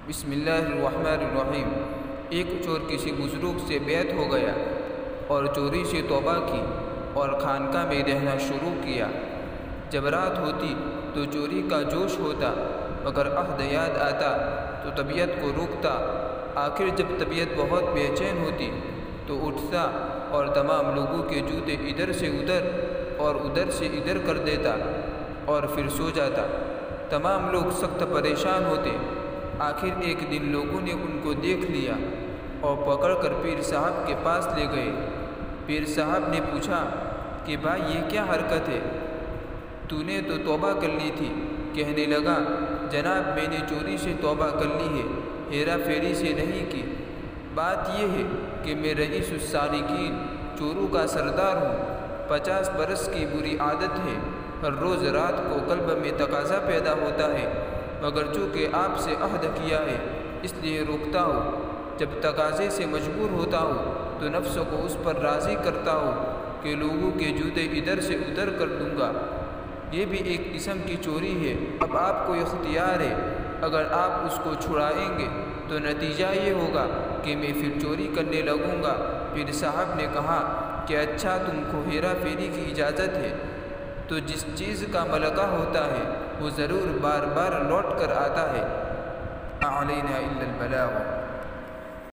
بسم اللہ الرحمن الرحیم۔ ایک چور کسی بزرگ سے بیعت ہو گیا اور چوری سے توبہ کی اور خانقاہ میں رہنا شروع کیا۔ جب رات ہوتی تو چوری کا جوش ہوتا، مگر عہد یاد آتا تو طبیعت کو روکتا۔ آخر جب طبیعت بہت بے چین ہوتی تو اٹھتا اور تمام لوگوں کے جوتے ادھر سے ادھر اور ادھر سے ادھر کر دیتا اور پھر سو جاتا۔ تمام لوگ سخت پریشان ہوتے۔ آخر ایک دن لوگوں نے ان کو دیکھ لیا اور پکڑ کر پیر صاحب کے پاس لے گئے۔ پیر صاحب نے پوچھا کہ بھائی یہ کیا حرکت ہے؟ تو نے تو توبہ کر لی تھی۔ کہنے لگا جناب میں نے چوری سے توبہ کر لی ہے، ہیرا پھیری سے نہیں کی۔ بات یہ ہے کہ میں رئیس السارقین، چوروں کا سردار ہوں۔ 50 برس کی بری عادت ہے، ہر روز رات کو قلب میں تقاضا پیدا ہوتا ہے، مگر چونکہ آپ سے عہد کیا ہے اس لیے روکتا ہوں۔ جب تقاضے سے مجبور ہوتا ہوں تو نفس کو اس پر راضی کرتا ہوں کہ لوگوں کے جوتے ادھر سے ادھر کر دوں گا۔ یہ بھی ایک قسم کی چوری ہے۔ اب آپ کو اختیار ہے، اگر آپ اس کو چھڑائیں گے تو نتیجہ یہ ہوگا کہ میں پھر چوری کرنے لگوں گا۔ پیر صاحب نے کہا کہ اچھا تم کو ہیرا پھیری کی اجازت ہے، تو جس چیز کا ملکہ ہوتا ہے وہ ضرور بار بار لوٹ کر آتا ہے۔ علینا الا البلاغ۔